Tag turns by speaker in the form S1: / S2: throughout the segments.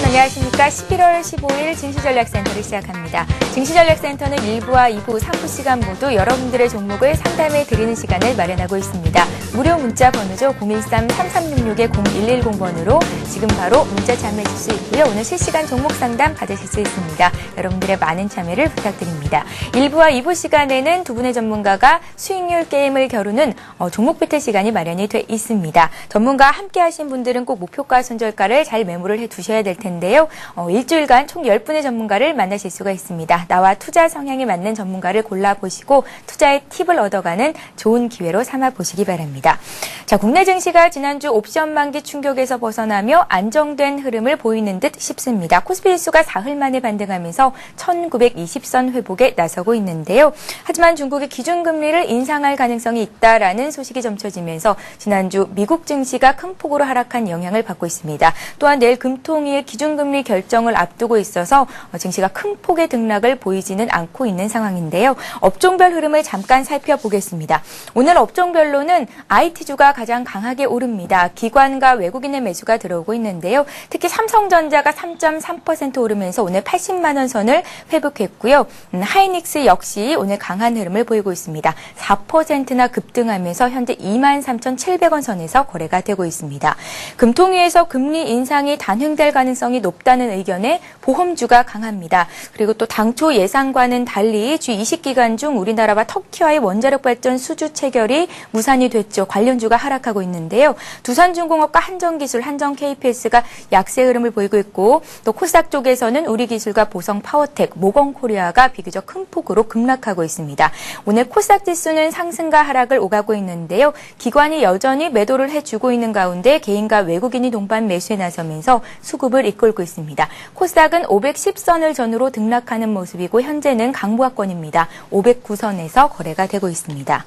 S1: 안녕하십니까. 11월 15일 증시전략센터를 시작합니다. 증시전략센터는 1부와 2부, 3부 시간 모두 여러분들의 종목을 상담해 드리는 시간을 마련하고 있습니다. 무료 문자 번호죠. 013-3366-0110번으로 지금 바로 문자 참여하실 수 있고요. 오늘 실시간 종목 상담 받으실 수 있습니다. 여러분들의 많은 참여를 부탁드립니다. 1부와 2부 시간에는 두 분의 전문가가 수익률 게임을 겨루는 종목 배틀 시간이 마련이 돼 있습니다. 전문가와 함께 하신 분들은 꼭 목표가 손절가를 잘 메모를 해두셔야 될 텐데요. 일주일간 총 10분의 전문가를 만나실 수가 있습니다. 나와 투자 성향이 맞는 전문가를 골라보시고 투자의 팁을 얻어가는 좋은 기회로 삼아보시기 바랍니다. 자, 국내 증시가 지난주 옵션 만기 충격에서 벗어나며 안정된 흐름을 보이는 듯 싶습니다. 코스피 지수가 사흘 만에 반등하면서 1920선 회복에 나서고 있는데요. 하지만 중국의 기준금리를 인상할 가능성이 있다라는 소식이 점쳐지면서 지난주 미국 증시가 큰 폭으로 하락한 영향을 받고 있습니다. 또한 내일 금통위의 기준금리 결정을 앞두고 있어서 증시가 큰 폭의 등락을 보이지는 않고 있는 상황인데요. 업종별 흐름을 잠깐 살펴보겠습니다. 오늘 업종별로는 IT주가 가장 강하게 오릅니다. 기관과 외국인의 매수가 들어오고 있는데요. 특히 삼성전자가 3.3% 오르면서 오늘 80만 원 선을 회복했고요. 하이닉스 역시 오늘 강한 흐름을 보이고 있습니다. 4%나 급등하면서 현재 23,700원 선에서 거래가 되고 있습니다. 금통위에서 금리 인상이 단행될 가능성이 높다는 의견에 보험주가 강합니다. 그리고 또 당초 예상과는 달리 G20 기간 중 우리나라와 터키와의 원자력 발전 수주 체결이 무산이 됐죠. 관련주가 하락하고 있는데요. 두산중공업과 한정기술, 한정-KPS가 약세 흐름을 보이고 있고 또 코스닥 쪽에서는 우리기술과 보성파워텍, 모건코리아가 비교적 큰 폭으로 급락하고 있습니다. 오늘 코스닥 지수는 상승과 하락을 오가고 있는데요. 기관이 여전히 매도를 해주고 있는 가운데 개인과 외국인이 동반 매수에 나서면서 수급을 이끌고 있습니다. 코스닥은 510선을 전후로 등락하는 모습이고 현재는 강보합권입니다. 509선에서 거래가 되고 있습니다.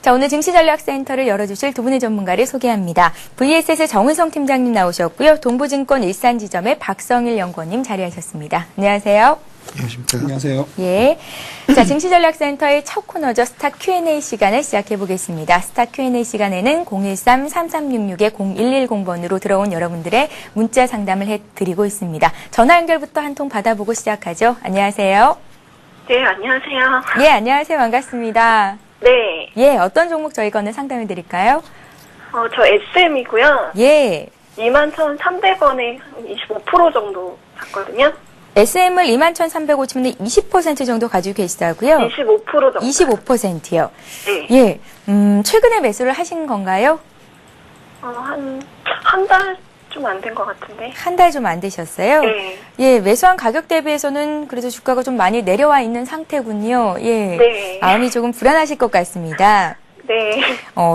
S1: 자, 오늘 증시전략센터를 열어주실 두 분의 전문가를 소개합니다. VSS의 정은성 팀장님 나오셨고요. 동부증권 일산지점의 박성일 연구원님 자리하셨습니다. 안녕하세요.
S2: 안녕하십니까. 안녕하세요.
S1: 예. 자, 증시전략센터의 첫 코너죠. 스타 Q&A 시간을 시작해보겠습니다. 스타 Q&A 시간에는 013-3366-0110번으로 들어온 여러분들의 문자 상담을 해드리고 있습니다. 전화 연결부터 한 통 받아보고 시작하죠. 안녕하세요.
S3: 네, 안녕하세요.
S1: 예, 안녕하세요. 반갑습니다.
S3: 네.
S1: 예, 어떤 종목 저희가 오늘 상담해드릴까요?
S3: 저 SM이고요.
S1: 예.
S3: 21,300원에 25% 정도 샀거든요.
S1: SM을 21,350원에 20% 정도 가지고 계시다고요?
S3: 25% 정도.
S1: 25%요?
S3: 네.
S1: 예. 최근에 매수를 하신 건가요?
S3: 한 달 좀 안 된 것 같은데.
S1: 한 달 좀 안 되셨어요?
S3: 네.
S1: 예, 매수한 가격 대비해서는 그래도 주가가 좀 많이 내려와 있는 상태군요. 예.
S3: 네.
S1: 마음이 조금 불안하실 것 같습니다.
S3: 네.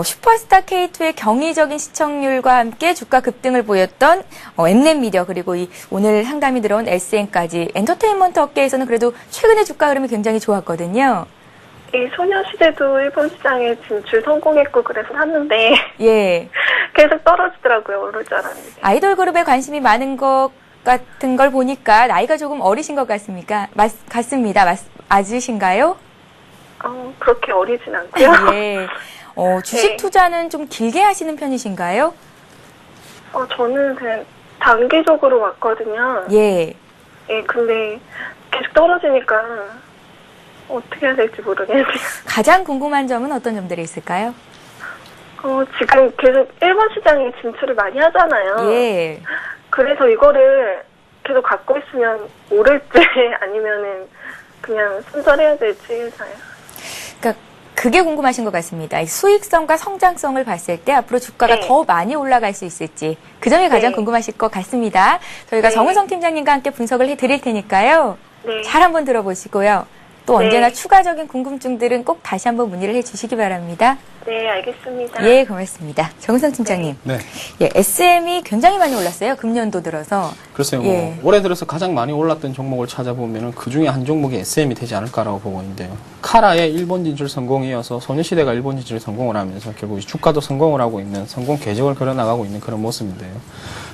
S1: 슈퍼스타 K2의 경이적인 시청률과 함께 주가 급등을 보였던 엠넷미디어 그리고 오늘 상담이 들어온 SM까지 엔터테인먼트 업계에서는 그래도 최근에 주가 흐름이 굉장히 좋았거든요.
S3: 이 소녀시대도 일본 시장에 진출 성공했고 그래서 샀는데
S1: 예.
S3: 계속 떨어지더라고요. 오를 줄 알았는데.
S1: 아이돌 그룹에 관심이 많은 것 같은 걸 보니까 나이가 조금 어리신 것 같습니까? 같습니다. 맞으신가요?
S3: 그렇게 어리진 않고요.
S1: 예. 주식
S3: 네.
S1: 투자는 좀 길게 하시는 편이신가요?
S3: 저는 그냥 단기적으로 왔거든요.
S1: 예.
S3: 예, 근데 계속 떨어지니까 어떻게 해야 될지 모르겠네요.
S1: 가장 궁금한 점은 어떤 점들이 있을까요?
S3: 지금 계속 일본 시장에 진출을 많이 하잖아요.
S1: 예.
S3: 그래서 이거를 계속 갖고 있으면 오를지 아니면은 그냥 손절해야 될지 해서요.
S1: 그러니까 그게 궁금하신 것 같습니다. 이 수익성과 성장성을 봤을 때 앞으로 주가가
S3: 네.
S1: 더 많이 올라갈 수 있을지 그 점이 가장
S3: 네.
S1: 궁금하실 것 같습니다. 저희가
S3: 네.
S1: 정은성 팀장님과 함께 분석을 해드릴 테니까요.
S3: 네.
S1: 잘 한번 들어보시고요. 또
S3: 네.
S1: 언제나 추가적인 궁금증들은 꼭 다시 한번 문의를 해주시기 바랍니다.
S3: 네, 알겠습니다.
S1: 예, 고맙습니다. 정은성 팀장님.
S2: 네.
S1: 예, SM이 굉장히 많이 올랐어요. 금년도 들어서.
S2: 글쎄요,
S1: 예.
S2: 올해 들어서 가장 많이 올랐던 종목을 찾아보면은 그 중에 한 종목이 SM이 되지 않을까라고 보고 있는데요. 카라의 일본 진출 성공이어서 소녀시대가 일본 진출 성공을 하면서 결국 주가도 성공을 하고 있는 성공 궤적을 그려나가고 있는 그런 모습인데요.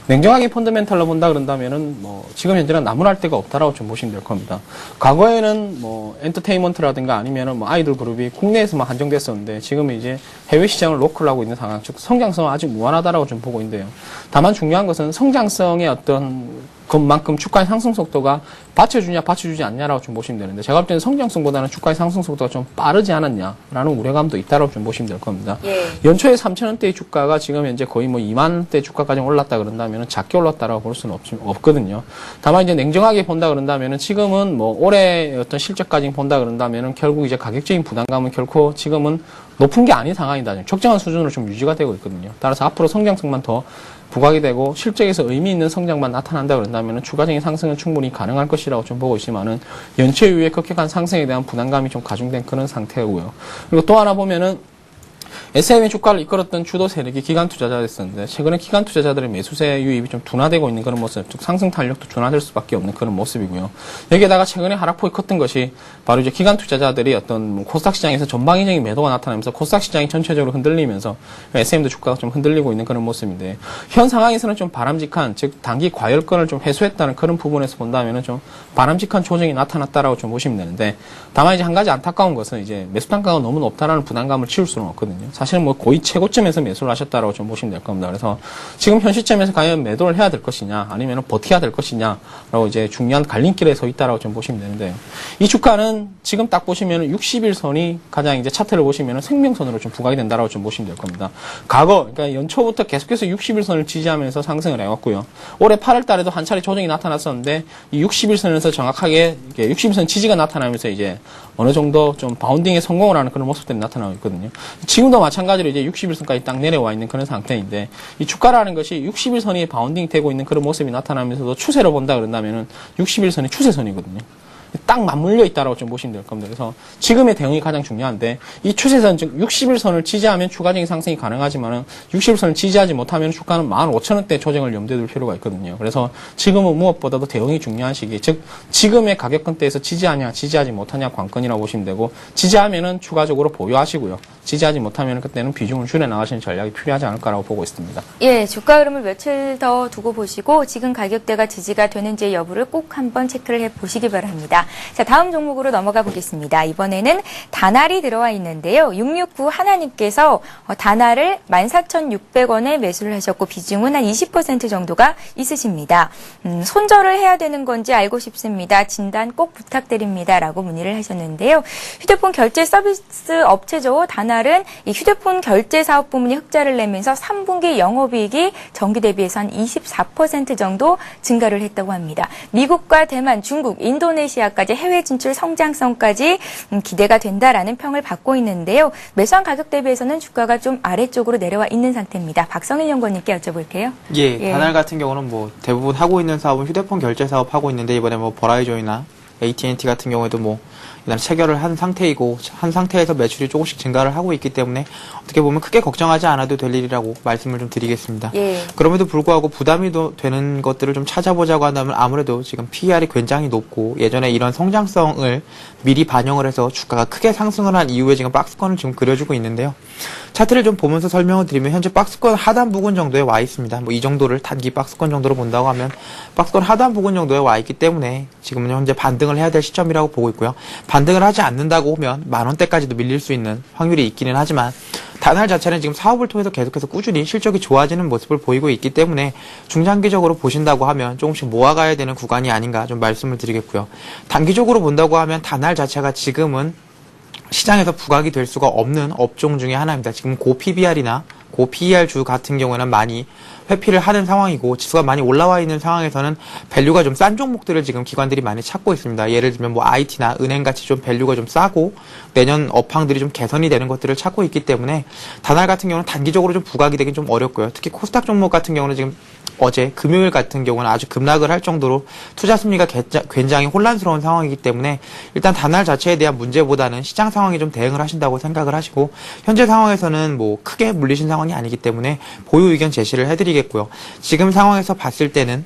S2: 냉정하게 펀더멘탈로 본다 그런다면은 지금 현재는 나무랄 데가 없다라고 좀 보시면 될 겁니다. 과거에는 엔터테인먼트라든가 아니면은 아이돌 그룹이 국내에서만 한정됐었는데 지금은 이제 해외 시장을 로크를 하고 있는 상황, 즉 성장성은 아직 무한하다라고 좀 보고 있는데요. 다만 중요한 것은 성장성의 어떤 것만큼 주가의 상승 속도가 받쳐주지 않냐라고 좀 보시면 되는데, 제가 볼 때는 성장성보다는 주가의 상승 속도가 좀 빠르지 않았냐라는 우려감도 있다라고 좀 보시면 될 겁니다.
S1: 예.
S2: 연초에 3,000원대의 주가가 지금 현재 거의 뭐 2만원대 주가까지 올랐다 그런다면 작게 올랐다라고 볼 수는 없거든요. 다만 이제 냉정하게 본다 그런다면은 지금은 뭐 올해 어떤 실적까지 본다 그런다면은 결국 이제 가격적인 부담감은 결코 지금은 높은 게 아닌 상황이다. 적정한 수준으로 좀 유지가 되고 있거든요. 따라서 앞으로 성장성만 더 부각이 되고 실적에서 의미 있는 성장만 나타난다 그런다면 추가적인 상승은 충분히 가능할 것이라고 좀 보고 있지만은 연초 이후에 급격한 상승에 대한 부담감이 좀 가중된 그런 상태고요. 그리고 또 하나 보면은 SM의 주가를 이끌었던 주도 세력이 기관 투자자였었는데, 최근에 기관 투자자들의 매수세 유입이 좀 둔화되고 있는 그런 모습, 즉 상승 탄력도 둔화될 수밖에 없는 그런 모습이고요. 여기에다가 최근에 하락폭이 컸던 것이 바로 이제 기관 투자자들이 어떤 코스닥 시장에서 전방위적인 매도가 나타나면서 코스닥 시장이 전체적으로 흔들리면서 SM도 주가가 좀 흔들리고 있는 그런 모습인데, 현 상황에서는 좀 바람직한, 즉 단기 과열권을 좀 해소했다는 그런 부분에서 본다면은 좀 바람직한 조정이 나타났다라고 좀 보시면 되는데, 다만 이제 한 가지 안타까운 것은 이제 매수 단가가 너무 높다라는 부담감을 치울 수는 없거든요. 사실은 뭐 거의 최고점에서 매수를 하셨다라고 좀 보시면 될 겁니다. 그래서 지금 현 시점에서 과연 매도를 해야 될 것이냐, 아니면 버텨야 될 것이냐라고 이제 중요한 갈림길에 서 있다라고 좀 보시면 되는데, 이 주가는 지금 딱 보시면은 60일선이 가장 이제 차트를 보시면은 생명선으로 좀 부각이 된다라고 좀 보시면 될 겁니다. 과거, 그러니까 연초부터 계속해서 60일선을 지지하면서 상승을 해왔고요. 올해 8월 달에도 한 차례 조정이 나타났었는데, 이 60일선에서 정확하게 60일선 지지가 나타나면서 이제 어느 정도 좀 바운딩에 성공을 하는 그런 모습들이 나타나고 있거든요. 지금도 마찬가지로 이제 60일선까지 딱 내려와 있는 그런 상태인데, 이 주가라는 것이 60일선이 바운딩 되고 있는 그런 모습이 나타나면서도 추세로 본다 그런다면은 60일선이 추세선이거든요. 딱 맞물려 있다라고 좀 보시면 될 겁니다. 그래서 지금의 대응이 가장 중요한데, 이 추세선, 즉 60일선을 지지하면 추가적인 상승이 가능하지만은 60일선을 지지하지 못하면 주가는 15,000원대 조정을 염두에 둘 필요가 있거든요. 그래서 지금은 무엇보다도 대응이 중요한 시기, 즉 지금의 가격권대에서 지지하냐 지지하지 못하냐 관건이라고 보시면 되고, 지지하면은 추가적으로 보유하시고요, 지지하지 못하면 그때는 비중을 줄여 나가시는 전략이 필요하지 않을까라고 보고 있습니다.
S1: 예, 주가 흐름을 며칠 더 두고 보시고 지금 가격대가 지지가 되는지 여부를 꼭 한번 체크를 해보시기 바랍니다. 자, 다음 종목으로 넘어가 보겠습니다. 이번에는 다날이 들어와 있는데요. 669 하나님께서 다날을 14,600원에 매수를 하셨고 비중은 한 20% 정도가 있으십니다. 손절을 해야 되는 건지 알고 싶습니다. 진단 꼭 부탁드립니다. 라고 문의를 하셨는데요. 휴대폰 결제 서비스 업체죠. 다날은 이 휴대폰 결제 사업 부문이 흑자를 내면서 3분기 영업이익이 전기 대비해서 한 24% 정도 증가를 했다고 합니다. 미국과 대만, 중국, 인도네시아까지 해외 진출 성장성까지 기대가 된다라는 평을 받고 있는데요. 매수한 가격 대비해서는 주가가 좀 아래쪽으로 내려와 있는 상태입니다. 박성일 연구원님께 여쭤볼게요.
S4: 예, 다날 같은 경우는 뭐 대부분 하고 있는 사업은 휴대폰 결제 사업 하고 있는데, 이번에 뭐 버라이존이나 AT&T 같은 경우에도 뭐 일단 체결을 한 상태이고, 한 상태에서 매출이 조금씩 증가를 하고 있기 때문에 어떻게 보면 크게 걱정하지 않아도 될 일이라고 말씀을 좀 드리겠습니다.
S1: 예.
S4: 그럼에도 불구하고 부담이 되는 것들을 좀 찾아보자고 한다면 아무래도 지금 PER이 굉장히 높고, 예전에 이런 성장성을 미리 반영을 해서 주가가 크게 상승을 한 이후에 지금 박스권을 지금 그려주고 있는데요. 차트를 좀 보면서 설명을 드리면 현재 박스권 하단 부근 정도에 와 있습니다. 뭐 이 정도를 단기 박스권 정도로 본다고 하면 박스권 하단 부근 정도에 와 있기 때문에 지금은 현재 반등을 해야 될 시점이라고 보고 있고요. 반등을 하지 않는다고 하면 10,000원대까지도 밀릴 수 있는 확률이 있기는 하지만, 다날 자체는 지금 사업을 통해서 계속해서 꾸준히 실적이 좋아지는 모습을 보이고 있기 때문에 중장기적으로 보신다고 하면 조금씩 모아가야 되는 구간이 아닌가 좀 말씀을 드리겠고요. 단기적으로 본다고 하면 다날 자체가 지금은 시장에서 부각이 될 수가 없는 업종 중에 하나입니다. 지금 고 PBR이나 고 PER 주 같은 경우에는 많이 회피를 하는 상황이고, 지수가 많이 올라와 있는 상황에서는 밸류가 좀 싼 종목들을 지금 기관들이 많이 찾고 있습니다. 예를 들면 뭐 IT나 은행같이 좀 밸류가 좀 싸고 내년 업황들이 좀 개선이 되는 것들을 찾고 있기 때문에 다날 같은 경우는 단기적으로 좀 부각이 되긴 좀 어렵고요. 특히 코스닥 종목 같은 경우는 지금 어제 금요일 같은 경우는 아주 급락을 할 정도로 투자 심리가 굉장히 혼란스러운 상황이기 때문에 일단 다날 자체에 대한 문제보다는 시장 상황에 좀 대응을 하신다고 생각을 하시고, 현재 상황에서는 뭐 크게 물리신 상황이 아니기 때문에 보유 의견 제시를 해드리겠고요. 지금 상황에서 봤을 때는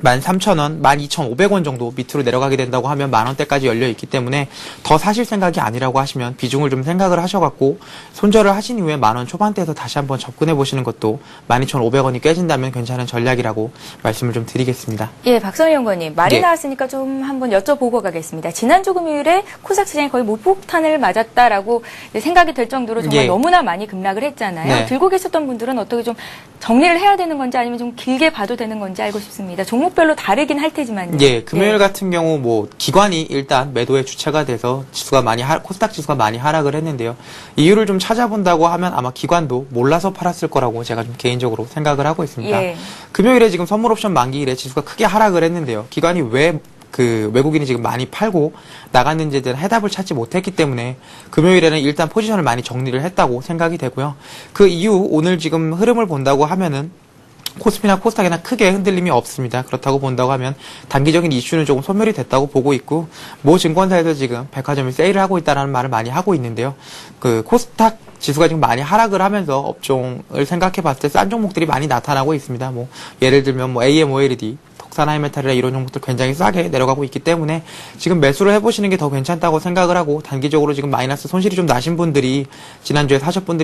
S4: 13,000원, 12,500원 정도 밑으로 내려가게 된다고 하면 만원대까지 열려 있기 때문에 더 사실 생각이 아니라고 하시면 비중을 좀 생각을 하셔갖고 손절을 하신 이후에 만원 초반대에서 다시 한번 접근해 보시는 것도 12,500원이 깨진다면 괜찮은 전략이라고 말씀을 좀 드리겠습니다.
S1: 예, 박선희 연구원님 말이
S4: 예.
S1: 나왔으니까 좀 한번 여쭤보고 가겠습니다. 지난주 금요일에 코스닥 시장이 거의 못폭탄을 맞았다라고 생각이 될 정도로 정말
S4: 예.
S1: 너무나 많이 급락을 했잖아요.
S4: 네.
S1: 들고 계셨던 분들은 어떻게 좀 정리를 해야 되는 건지 아니면 좀 길게 봐도 되는 건지 알고 싶습니다. 종목별로 다르긴 할 테지만요.
S4: 예, 금요일 같은 경우 뭐 기관이 일단 매도의 주체가 돼서 지수가 코스닥 지수가 많이 하락을 했는데요. 이유를 좀 찾아본다고 하면 아마 기관도 몰라서 팔았을 거라고 제가 좀 개인적으로 생각을 하고 있습니다.
S1: 예.
S4: 금요일에 지금 선물 옵션 만기일에 지수가 크게 하락을 했는데요. 기관이 왜 외국인이 지금 많이 팔고 나갔는지에 대한 해답을 찾지 못했기 때문에 금요일에는 일단 포지션을 많이 정리를 했다고 생각이 되고요. 그 이후 오늘 지금 흐름을 본다고 하면은 코스피나 코스닥이나 크게 흔들림이 없습니다. 그렇다고 본다고 하면 단기적인 이슈는 조금 소멸이 됐다고 보고 있고, 모 증권사에서 지금 백화점이 세일을 하고 있다는 말을 많이 하고 있는데요. 코스닥 지수가 지금 많이 하락을 하면서 업종을 생각해 봤을 때 싼 종목들이 많이 나타나고 있습니다. 뭐 예를 들면 뭐 AMOLED, 산하이메탈이나 이런 종목들 굉장히 싸게 내려가고 있기 때문에 지금 매수를 해보시는 게 더 괜찮다고 생각을 하고, 단기적으로 지금 마이너스 손실이 좀 나신 분들이 지난주에 사셨던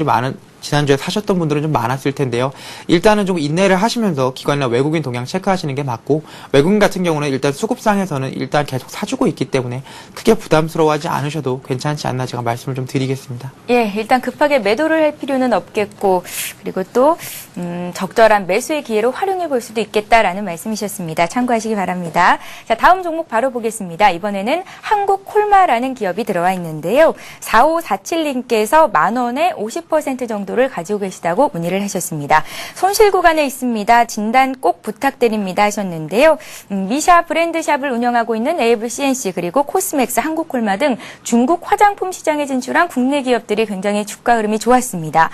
S4: 분들은 좀 많았을 텐데요. 일단은 좀 인내를 하시면서 기관이나 외국인 동향 체크하시는 게 맞고, 외국인 같은 경우는 일단 수급상에서는 일단 계속 사주고 있기 때문에 크게 부담스러워하지 않으셔도 괜찮지 않나 제가 말씀을 좀 드리겠습니다.
S1: 예, 일단 급하게 매도를 할 필요는 없겠고, 그리고 또 적절한 매수의 기회로 활용해 볼 수도 있겠다라는 말씀이셨습니다. 참고하시기 바랍니다. 자, 다음 종목 바로 보겠습니다. 이번에는 한국콜마라는 기업이 들어와 있는데요. 4547님께서 만원에 50% 정도를 가지고 계시다고 문의를 하셨습니다. 손실 구간에 있습니다. 진단 꼭 부탁드립니다 하셨는데요. 미샤 브랜드샵을 운영하고 있는 AVCNC 그리고 코스맥스, 한국콜마 등 중국 화장품 시장에 진출한 국내 기업들이 굉장히 주가 흐름이 좋았습니다.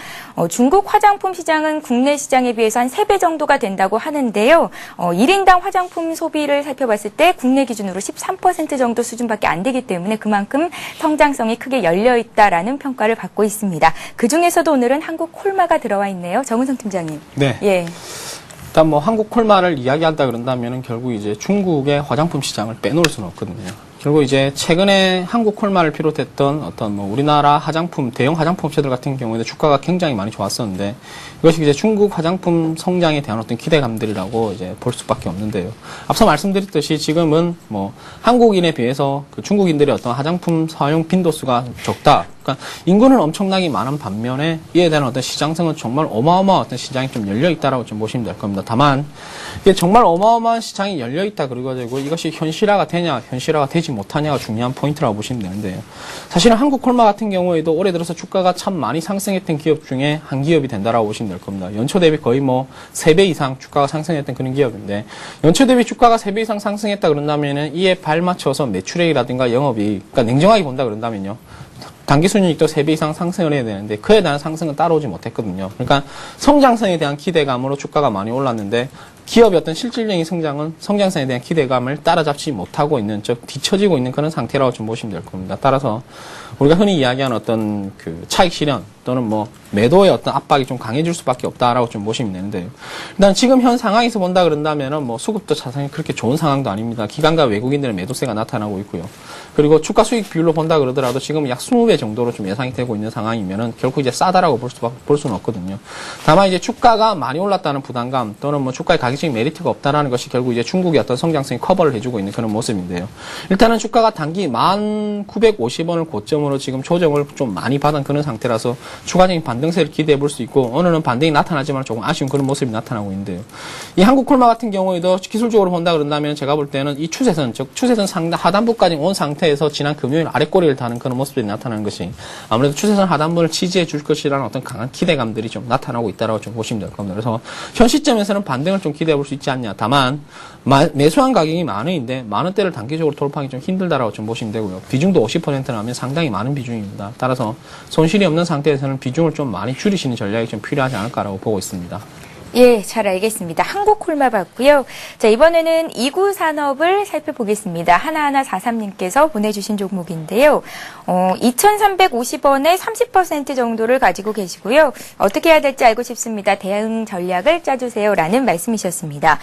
S1: 중국 화장품 시장은 국내 시장에 비해서 한 3배 정도가 된다고 하는데요. 1인당 화장품 소비를 살펴봤을 때 국내 기준으로 13% 정도 수준밖에 안 되기 때문에 그만큼 성장성이 크게 열려있다라는 평가를 받고 있습니다. 그중에서도 오늘은 한국콜마가 들어와 있네요. 정은성 팀장님.
S2: 네.
S1: 예.
S2: 일단 뭐 한국콜마를 이야기한다 그런다면은 결국 이제 중국의 화장품 시장을 빼놓을 수는 없거든요. 결국 이제 최근에 한국콜마를 비롯했던 어떤 뭐 우리나라 화장품, 대형 화장품 업체들 같은 경우에도 주가가 굉장히 많이 좋았었는데, 이것이 이제 중국 화장품 성장에 대한 어떤 기대감들이라고 이제 볼 수밖에 없는데요. 앞서 말씀드렸듯이 지금은 뭐 한국인에 비해서 그 중국인들의 어떤 화장품 사용 빈도수가 적다. 그러니까 인구는 엄청나게 많은 반면에 이에 대한 어떤 시장성은 정말 어마어마한 어떤 시장이 좀 열려 있다라고 좀 보시면 될 겁니다. 다만 이게 정말 어마어마한 시장이 열려 있다 그래가지고 이것이 현실화가 되냐, 현실화가 되지 못하냐가 중요한 포인트라고 보시면 되는데요. 사실은 한국콜마 같은 경우에도 올해 들어서 주가가 참 많이 상승했던 기업 중에 한 기업이 된다라고 보시면 될 겁니다. 연초 대비 거의 뭐 3배 이상 주가가 상승했던 그런 기업인데, 연초 대비 주가가 3배 이상 상승했다 그런다면은 이에 발맞춰서 매출액이라든가 영업이, 그러니까 냉정하게 본다 그런다면요, 당기순이익도 3배 이상 상승을 해야 되는데 그에 대한 상승은 따라오지 못했거든요. 그러니까 성장성에 대한 기대감으로 주가가 많이 올랐는데 기업의 어떤 실질적인 성장은 성장성에 대한 기대감을 따라잡지 못하고 있는, 즉 뒤처지고 있는 그런 상태라고 좀 보시면 될 겁니다. 따라서 우리가 흔히 이야기하는 어떤 그 차익 실현 또는 뭐 매도의 어떤 압박이 좀 강해질 수밖에 없다라고 좀 보시면 되는데요. 일단 지금 현 상황에서 본다 그런다면은 뭐 수급도 자산이 그렇게 좋은 상황도 아닙니다. 기관과 외국인들의 매도세가 나타나고 있고요. 그리고 주가 수익 비율로 본다 그러더라도 지금 약 20배 정도로 좀 예상이 되고 있는 상황이면은 결국 이제 싸다라고 볼 수는 없거든요. 다만 이제 주가가 많이 올랐다는 부담감 또는 뭐 주가의 가격적인 메리트가 없다라는 것이 결국 이제 중국의 어떤 성장성이 커버를 해주고 있는 그런 모습인데요. 일단은 주가가 단기 1950원을 고점으로 지금 조정을 좀 많이 받은 그런 상태라서 추가적인 반등세를 기대해 볼 수 있고, 오늘은 반등이 나타나지만 조금 아쉬운 그런 모습이 나타나고 있는데요. 이 한국콜마 같은 경우에도 기술적으로 본다 그런다면 제가 볼 때는 이 추세선, 즉 추세선 상단 하단부까지 온 상태에서 지난 금요일 아래꼬리를 다는 그런 모습들이 나타나는 것이 아무래도 추세선 하단부를 지지해 줄 것이라는 어떤 강한 기대감들이 좀 나타나고 있다고 좀 보시면 될 겁니다. 그래서 현 시점에서는 반등을 좀 기대해 볼 수 있지 않냐. 다만 매수한 가격이 만원인데 만원대를 단기적으로 돌파하기 좀 힘들다라고 좀 보시면 되고요. 비중도 50%라면 상당히 많은 비중입니다. 따라서 손실이 없는 상태에서는 비중을 좀 많이 줄이시는 전략이 좀 필요하지 않을까라고 보고 있습니다.
S1: 예, 잘 알겠습니다. 한국콜마 봤고요. 자, 이번에는 2구 산업을 살펴보겠습니다. 하나하나 43님께서 보내주신 종목인데요. 2,350원에 30% 정도를 가지고 계시고요. 어떻게 해야 될지 알고 싶습니다. 대응 전략을 짜주세요. 라는 말씀이셨습니다.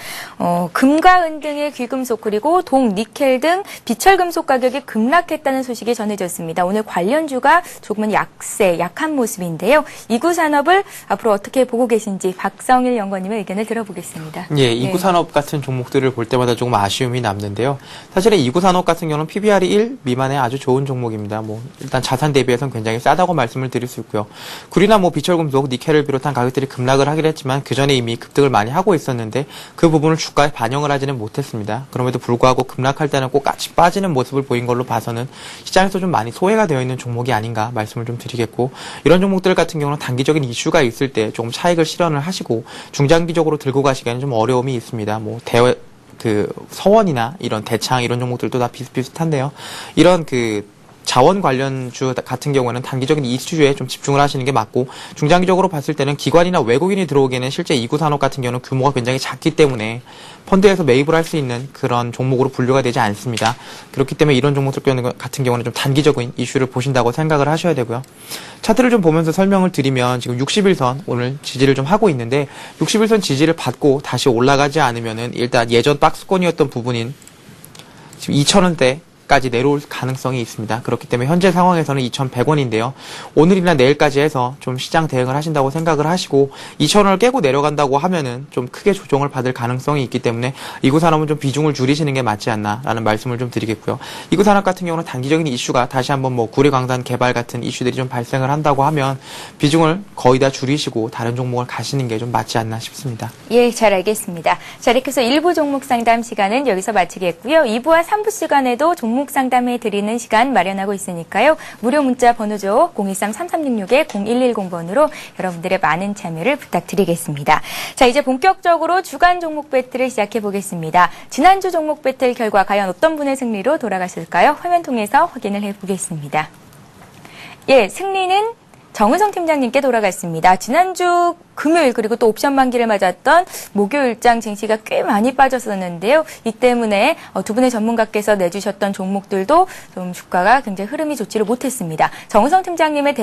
S1: 금과 은 등의 귀금속 그리고 동, 니켈 등 비철금속 가격이 급락했다는 소식이 전해졌습니다. 오늘 관련주가 조금은 약한 모습인데요. 2구 산업을 앞으로 어떻게 보고 계신지 박성일 연구원님의 의견을 들어보겠습니다.
S4: 예, 2구 산업 같은 종목들을 볼 때마다 조금 아쉬움이 남는데요. 사실은 2구 산업 같은 경우는 PBR이 1 미만의 아주 좋은 종목입니다. 일단 자산 대비해서는 굉장히 싸다고 말씀을 드릴 수 있고요. 구리나 비철금속, 니켈을 비롯한 가격들이 급락을 하긴 했지만 그 전에 이미 급등을 많이 하고 있었는데 그 부분을 주가에 반영을 하지는 못했습니다. 그럼에도 불구하고 급락할 때는 꼭 같이 빠지는 모습을 보인 걸로 봐서는 시장에서 좀 많이 소외가 되어 있는 종목이 아닌가 말씀을 좀 드리겠고, 이런 종목들 같은 경우는 단기적인 이슈가 있을 때 조금 차익을 실현을 하시고 중장기적으로 들고 가시기에는 좀 어려움이 있습니다. 서원이나 이런 대창 이런 종목들도 다 비슷비슷한데요. 이런 자원 관련주 같은 경우에는 단기적인 이슈에 좀 집중을 하시는 게 맞고, 중장기적으로 봤을 때는 기관이나 외국인이 들어오기에는 실제 2구 산업 같은 경우는 규모가 굉장히 작기 때문에 펀드에서 매입을 할 수 있는 그런 종목으로 분류가 되지 않습니다. 그렇기 때문에 이런 종목들 같은 경우는 좀 단기적인 이슈를 보신다고 생각을 하셔야 되고요. 차트를 좀 보면서 설명을 드리면 지금 60일선 오늘 지지를 좀 하고 있는데, 60일선 지지를 받고 다시 올라가지 않으면은 일단 예전 박스권이었던 부분인 지금 2,000원대 까지 내려올 가능성이 있습니다. 그렇기 때문에 현재 상황에서는 2,100원인데요. 오늘이나 내일까지 해서 좀 시장 대응을 하신다고 생각을 하시고 2,000원을 깨고 내려간다고 하면은 좀 크게 조정을 받을 가능성이 있기 때문에 2구 산업은 좀 비중을 줄이시는 게 맞지 않나라는 말씀을 좀 드리겠고요. 2구 산업 같은 경우는 단기적인 이슈가 다시 한번 구리광산 개발 같은 이슈들이 좀 발생을 한다고 하면 비중을 거의 다 줄이시고 다른 종목을 가시는 게 좀 맞지 않나 싶습니다.
S1: 예, 잘 알겠습니다. 자, 이렇게 해서 1부 종목 상담 시간은 여기서 마치겠고요. 2부와 3부 시간에도 종목 상담해 드리는 시간 마련하고 있으니까요. 무료 문자 번호죠. 023-3366-0110번으로 여러분들의 많은 참여를 부탁드리겠습니다. 자, 이제 본격적으로 주간 종목 배틀을 시작해 보겠습니다. 지난주 종목 배틀 결과 과연 어떤 분의 승리로 돌아가실까요? 화면 통해서 확인을 해 보겠습니다. 예, 승리는 정은성 팀장님께 돌아갔습니다. 지난주 금요일 그리고 또 옵션 만기를 맞았던 목요일장 증시가 꽤 많이 빠졌었는데요. 이 때문에 두 분의 전문가께서 내주셨던 종목들도 좀 주가가 굉장히 흐름이 좋지를 못했습니다. 정우성 팀장님의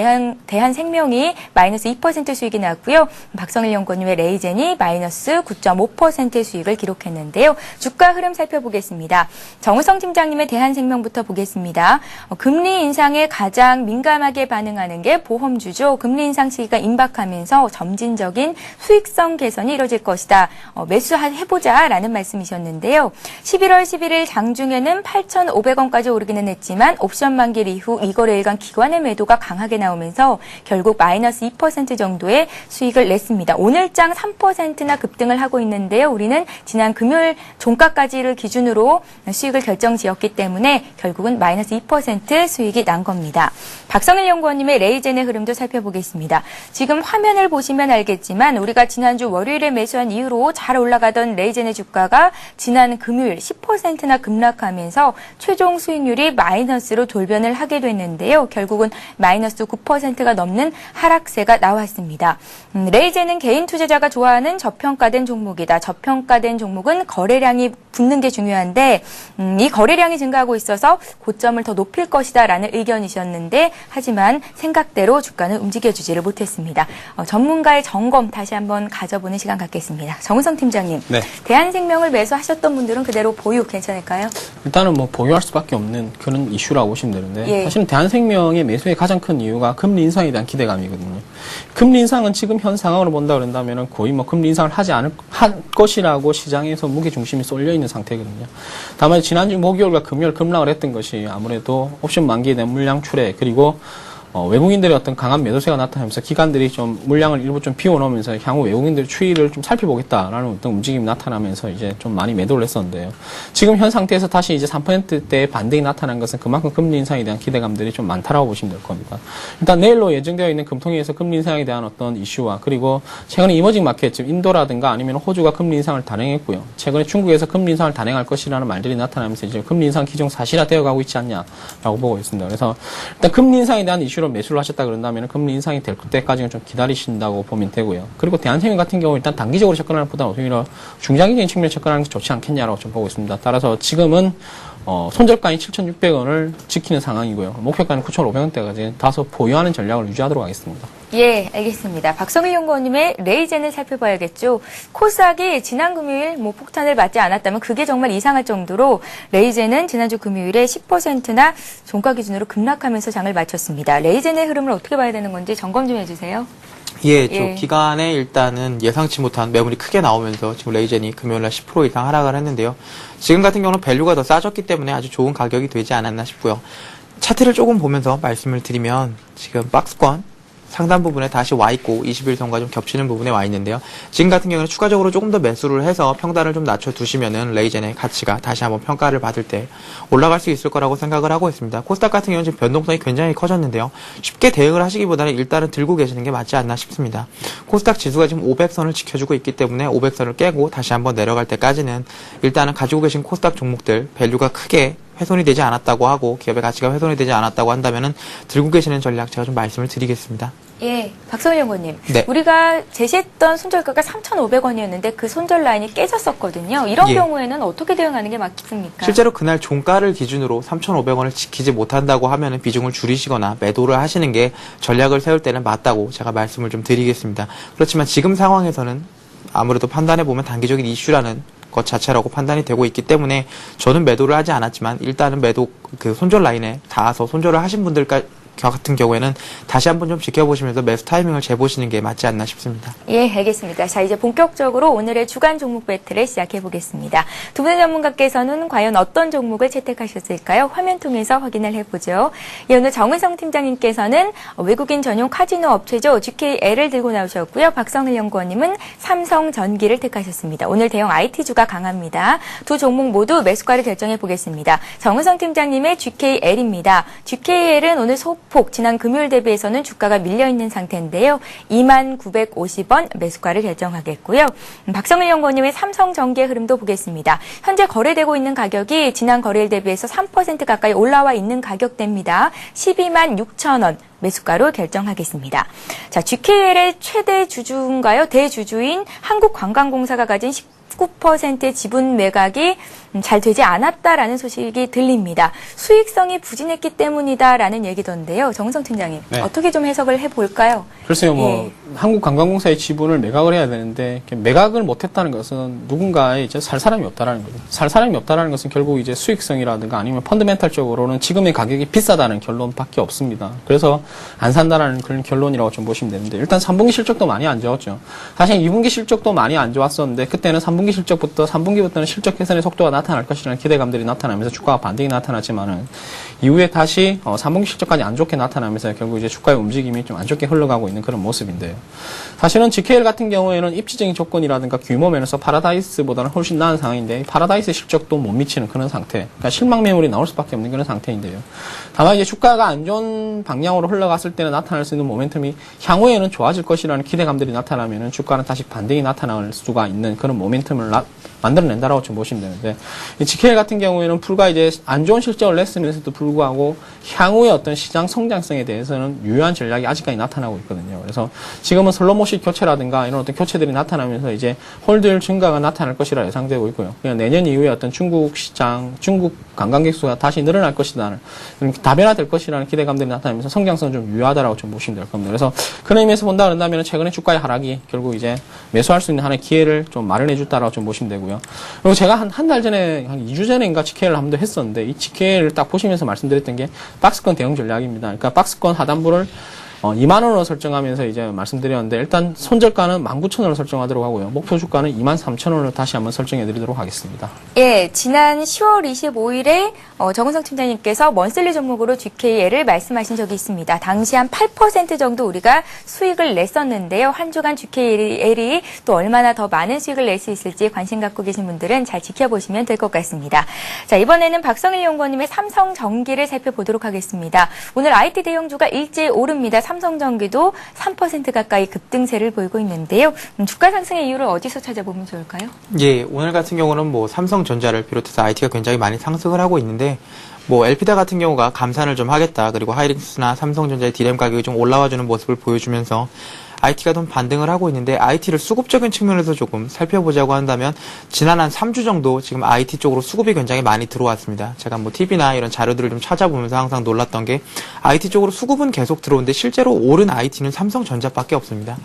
S1: 대한생명이 마이너스 2% 수익이 났고요. 박성일 연구원님의 레이젠이 마이너스 9.5% 수익을 기록했는데요. 주가 흐름 살펴보겠습니다. 정우성 팀장님의 대한생명부터 보겠습니다. 금리 인상에 가장 민감하게 반응하는 게 보험주죠. 금리 인상 시기가 임박하면서 점진적인 수익성 개선이 이뤄질 것이다. 매수해보자라는 말씀이셨는데요. 11월 11일 장중에는 8,500원까지 오르기는 했지만 옵션 만기 이후 이거래일간 기관의 매도가 강하게 나오면서 결국 마이너스 2% 정도의 수익을 냈습니다. 오늘장 3%나 급등을 하고 있는데요. 우리는 지난 금요일 종가까지를 기준으로 수익을 결정지었기 때문에 결국은 마이너스 2% 수익이 난 겁니다. 박성일 연구원님의 레이젠의 흐름도 살펴보겠습니다. 지금 화면을 보시면 알겠지만 우리가 지난주 월요일에 매수한 이후로 잘 올라가던 레이젠의 주가가 지난 금요일 10%나 급락하면서 최종 수익률이 마이너스로 돌변을 하게 됐는데요. 결국은 마이너스 9%가 넘는 하락세가 나왔습니다. 레이젠은 개인 투자자가 좋아하는 저평가된 종목이다. 저평가된 종목은 거래량이 붙는 게 중요한데 이 거래량이 증가하고 있어서 고점을 더 높일 것이다 라는 의견이셨는데 하지만 생각대로 주가는 움직여주지를 못했습니다. 전문가의 점검 다시 한번 가져보는 시간 갖겠습니다. 정은성 팀장님,
S2: 네.
S1: 대한생명을 매수하셨던 분들은 그대로 보유 괜찮을까요?
S2: 일단은 보유할 수밖에 없는 그런 이슈라고 보시면 되는데
S1: 예.
S2: 사실은 대한생명의 매수의 가장 큰 이유가 금리 인상에 대한 기대감이거든요. 금리 인상은 지금 현 상황으로 본다 그런다면 거의 금리 인상을 할 것이라고 시장에서 무게중심이 쏠려 있는 상태거든요. 다만 지난주 목요일과 금요일 급락을 했던 것이 아무래도 옵션 만기에 대한 물량 출회 그리고 외국인들의 어떤 강한 매도세가 나타나면서 기관들이 좀 물량을 일부 좀 비워놓으면서 향후 외국인들의 추이를 좀 살펴보겠다라는 어떤 움직임이 나타나면서 이제 좀 많이 매도를 했었는데요. 지금 현 상태에서 다시 이제 3%대의 반등이 나타난 것은 그만큼 금리 인상에 대한 기대감들이 좀 많다라고 보시면 될 겁니다. 일단 내일로 예정되어 있는 금통위에서 금리 인상에 대한 어떤 이슈와 그리고 최근에 이머징 마켓, 즉 인도라든가 아니면 호주가 금리 인상을 단행했고요. 최근에 중국에서 금리 인상을 단행할 것이라는 말들이 나타나면서 이제 금리 인상 기종 사실화되어 가고 있지 않냐라고 보고 있습니다. 그래서 일단 금리 인상에 대한 이슈 실제로 매수를 하셨다 그런다면 금리 인상이 될 때까지는 좀 기다리신다고 보면 되고요. 그리고 대한생명 같은 경우 일단 단기적으로 접근하는 것보다 오히려 중장기적인 측면에 접근하는 게 좋지 않겠냐라고 좀 보고 있습니다. 따라서 지금은 손절가인 7,600원을 지키는 상황이고요. 목표가는 9,500원대까지 다소 보유하는 전략을 유지하도록 하겠습니다.
S1: 예, 알겠습니다. 박성일 연구원님의 레이젠을 살펴봐야겠죠. 코스닥이 지난 금요일 폭탄을 맞지 않았다면 그게 정말 이상할 정도로 레이젠은 지난주 금요일에 10%나 종가 기준으로 급락하면서 장을 마쳤습니다. 레이젠의 흐름을 어떻게 봐야 되는 건지 점검 좀 해주세요.
S4: 예,
S1: 예.
S4: 기간에 일단은 예상치 못한 매물이 크게 나오면서 지금 레이젠이 금요일날 10% 이상 하락을 했는데요. 지금 같은 경우는 밸류가 더 싸졌기 때문에 아주 좋은 가격이 되지 않았나 싶고요. 차트를 조금 보면서 말씀을 드리면 지금 박스권 상단 부분에 다시 와 있고 21선과 좀 겹치는 부분에 와 있는데요. 지금 같은 경우는 추가적으로 조금 더 매수를 해서 평단을 좀 낮춰두시면은 레이젠의 가치가 다시 한번 평가를 받을 때 올라갈 수 있을 거라고 생각을 하고 있습니다. 코스닥 같은 경우는 지금 변동성이 굉장히 커졌는데요. 쉽게 대응을 하시기보다는 일단은 들고 계시는 게 맞지 않나 싶습니다. 코스닥 지수가 지금 500선을 지켜주고 있기 때문에 500선을 깨고 다시 한번 내려갈 때까지는 일단은 가지고 계신 코스닥 종목들 밸류가 크게 훼손이 되지 않았다고 하고 기업의 가치가 훼손이 되지 않았다고 한다면은 들고 계시는 전략 제가 좀 말씀을 드리겠습니다.
S1: 예, 박성일 연구원님.
S4: 네.
S1: 우리가 제시했던 손절가가 3,500원이었는데 그 손절 라인이 깨졌었거든요. 이런
S4: 예.
S1: 경우에는 어떻게 대응하는 게 맞습니까?
S4: 실제로 그날 종가를 기준으로 3,500원을 지키지 못한다고 하면은 비중을 줄이시거나 매도를 하시는 게 전략을 세울 때는 맞다고 제가 말씀을 좀 드리겠습니다. 그렇지만 지금 상황에서는 아무래도 판단해 보면 단기적인 이슈라는 것 자체라고 판단이 되고 있기 때문에 저는 매도를 하지 않았지만 일단은 매도 그 손절 라인에 닿아서 손절을 하신 분들 같은 경우에는 다시 한번 좀 지켜보시면서 매수 타이밍을 재보시는 게 맞지 않나 싶습니다.
S1: 예, 알겠습니다. 자, 이제 본격적으로 오늘의 주간 종목 배틀을 시작해 보겠습니다. 두 분의 전문가께서는 과연 어떤 종목을 채택하셨을까요? 화면 통해서 확인을 해보죠. 예, 오늘 정은성 팀장님께서는 외국인 전용 카지노 업체죠. GKL을 들고 나오셨고요. 박성일 연구원님은 삼성전기를 택하셨습니다. 오늘 대형 IT주가 강합니다. 두 종목 모두 매수가를 결정해 보겠습니다. 정은성 팀장님의 GKL입니다. GKL은 오늘 소폭 지난 금요일 대비해서는 주가가 밀려있는 상태인데요. 2950원 매수가를 결정하겠고요. 박성일 연구원님의 삼성전기의 흐름도 보겠습니다. 현재 거래되고 있는 가격이 지난 거래일 대비해서 3% 가까이 올라와 있는 가격대입니다. 126,000원. 매수가로 결정하겠습니다. 자, GKL의 최대 주주인가요? 대주주인 한국관광공사가 가진 19%의 지분 매각이 잘 되지 않았다라는 소식이 들립니다. 수익성이 부진했기 때문이다라는 얘기던데요. 정은성 팀장님,
S2: 네.
S1: 어떻게 좀 해석을 해볼까요?
S2: 글쎄요,
S1: 예.
S2: 한국관광공사의 지분을 매각을 해야 되는데 매각을 못했다는 것은 누군가에 이제 살 사람이 없다라는 거죠. 살 사람이 없다라는 것은 결국 이제 수익성이라든가 아니면 펀드멘탈적으로는 지금의 가격이 비싸다는 결론밖에 없습니다. 그래서 안 산다라는 그런 결론이라고 좀 보시면 되는데 일단 3분기 실적도 많이 안 좋았죠. 사실 2분기 실적도 많이 안 좋았었는데 그때는 3분기부터는 실적 개선의 속도가 나타날 것이라는 기대감들이 나타나면서 주가가 반등이 나타났지만은 이후에 다시 3분기 실적까지 안 좋게 나타나면서 결국 이제 주가의 움직임이 좀 안 좋게 흘러가고 있는 그런 모습인데요. 사실은 GKL 같은 경우에는 입지적인 조건이라든가 규모 면에서 파라다이스보다는 훨씬 나은 상황인데 파라다이스 실적도 못 미치는 그런 상태. 그러니까 실망 매물이 나올 수밖에 없는 그런 상태인데요. 다만 이제 주가가 안 좋은 방향으로 흘러갔을 때는 나타날 수 있는 모멘텀이 향후에는 좋아질 것이라는 기대감들이 나타나면은 주가는 다시 반등이 나타날 수가 있는 그런 모멘텀을 만들어낸다라고 좀 보시면 되는데 이 GKL 같은 경우에는 불과 이제 안 좋은 실적을 냈으면서도 불구하고 향후의 어떤 시장 성장성에 대해서는 유효한 전략이 아직까지 나타나고 있거든요. 그래서 지금은 슬로모식 교체라든가 이런 어떤 교체들이 나타나면서 이제 홀드율 증가가 나타날 것이라 예상되고 있고요. 그냥 내년 이후에 어떤 중국 시장, 중국 관광객 수가 다시 늘어날 것이라는 다변화될 것이라는 기대감들이 나타나면서 성장성은 좀 유효하다라고 좀 보시면 될 겁니다. 그래서 그런 의미에서 본다 그런다면 최근에 주가의 하락이 결국 이제 매수할 수 있는 하나의 기회를 좀 마련해 줬다라고 좀 보시면 되고요. 그리고 제가 한 달 전에, 한 2주 전에인가 GKL을 한 번 더 했었는데, 이 GKL을 딱 보시면서 말씀드렸던 게 박스권 대응 전략입니다. 그러니까 박스권 하단부를 2만원으로 설정하면서 이제 말씀드렸는데, 일단 손절가는 19,000원으로 설정하도록 하고요. 목표 주가는 23,000원으로 다시 한번 설정해 드리도록 하겠습니다.
S1: 예, 지난 10월 25일에 정은성 팀장님께서 먼슬리 종목으로 GKL을 말씀하신 적이 있습니다. 당시 한 8% 정도 우리가 수익을 냈었는데요. 한 주간 GKL이 또 얼마나 더 많은 수익을 낼 수 있을지 관심 갖고 계신 분들은 잘 지켜보시면 될 것 같습니다. 자, 이번에는 박성일 연구원님의 삼성전기를 살펴보도록 하겠습니다. 오늘 IT 대형주가 일제히 오릅니다. 삼성전기도 3% 가까이 급등세를 보이고 있는데요. 주가 상승의 이유를 어디서 찾아보면 좋을까요?
S4: 예, 오늘 같은 경우는 뭐 삼성전자를 비롯해서 IT가 굉장히 많이 상승을 하고 있는데 뭐 엘피다 같은 경우가 감산을 좀 하겠다. 그리고 하이닉스나 삼성전자의 디램 가격이 좀 올라와주는 모습을 보여주면서 IT가 좀 반등을 하고 있는데 IT를 수급적인 측면에서 조금 살펴보자고 한다면 지난 한 3주 정도 지금 IT 쪽으로 수급이 굉장히 많이 들어왔습니다. 제가 뭐 TV나 이런 자료들을 좀 찾아보면서 항상 놀랐던 게 IT 쪽으로 수급은 계속 들어오는데 실제로 오른 IT는 삼성전자밖에 없습니다.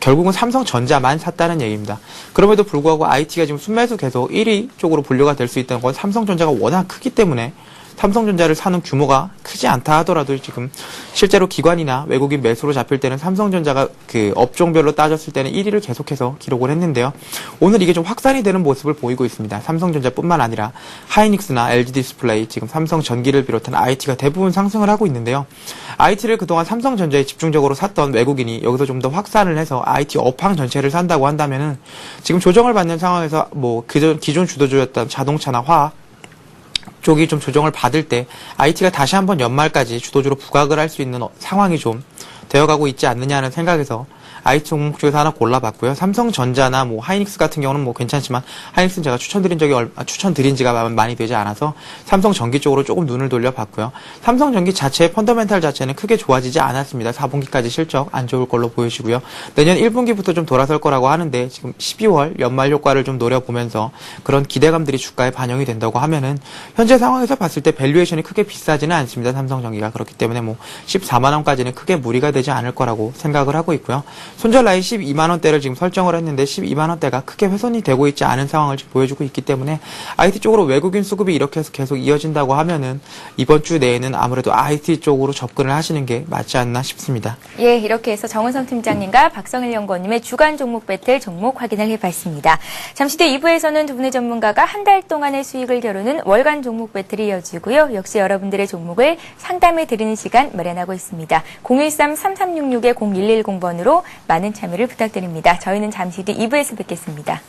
S4: 결국은 삼성전자만 샀다는 얘기입니다. 그럼에도 불구하고 IT가 지금 순매수 계속 1위 쪽으로 분류가 될 수 있다는 건 삼성전자가 워낙 크기 때문에 삼성전자를 사는 규모가 크지 않다 하더라도 지금 실제로 기관이나 외국인 매수로 잡힐 때는 삼성전자가 그 업종별로 따졌을 때는 1위를 계속해서 기록을 했는데요. 오늘 이게 좀 확산이 되는 모습을 보이고 있습니다. 삼성전자뿐만 아니라 하이닉스나 LG디스플레이, 지금 삼성전기를 비롯한 IT가 대부분 상승을 하고 있는데요. IT를 그동안 삼성전자에 집중적으로 샀던 외국인이 여기서 좀 더 확산을 해서 IT 업황 전체를 산다고 한다면은 지금 조정을 받는 상황에서 뭐 기존 주도주였던 자동차나 화학 쪽이 좀 조정을 받을 때 IT가 다시 한번 연말까지 주도주로 부각을 할 수 있는 상황이 좀 되어가고 있지 않느냐는 생각에서 IT 종목 중에서 하나 골라봤고요. 삼성전자나 뭐 하이닉스 같은 경우는 뭐 괜찮지만 하이닉스는 제가 추천드린 지가 많이 되지 않아서 삼성전기 쪽으로 조금 눈을 돌려봤고요. 삼성전기 자체의 펀더멘탈 자체는 크게 좋아지지 않았습니다. 4분기까지 실적 안 좋을 걸로 보이시고요. 내년 1분기부터 좀 돌아설 거라고 하는데 지금 12월 연말 효과를 좀 노려보면서 그런 기대감들이 주가에 반영이 된다고 하면은 현재 상황에서 봤을 때 밸류에이션이 크게 비싸지는 않습니다. 삼성전기가. 그렇기 때문에 뭐 14만 원까지는 크게 무리가 되지 않을 거라고 생각을 하고 있고요. 손절 라인 12만 원대를 지금 설정을 했는데 12만 원대가 크게 훼손이 되고 있지 않은 상황을 지금 보여주고 있기 때문에 IT 쪽으로 외국인 수급이 이렇게 해서 계속 이어진다고 하면은 이번 주 내에는 아무래도 IT 쪽으로 접근을 하시는 게 맞지 않나 싶습니다.
S1: 예, 이렇게 해서 정은성 팀장님과 박성일 연구원님의 주간 종목 배틀 종목 확인을 해봤습니다. 잠시 뒤 2부에서는 두 분의 전문가가 한 달 동안의 수익을 겨루는 월간 종목 배틀이 이어지고요. 역시 여러분들의 종목을 상담해 드리는 시간 마련하고 있습니다. 013-3366-0110번으로 많은 참여를 부탁드립니다. 저희는 잠시 뒤 2부에서 뵙겠습니다.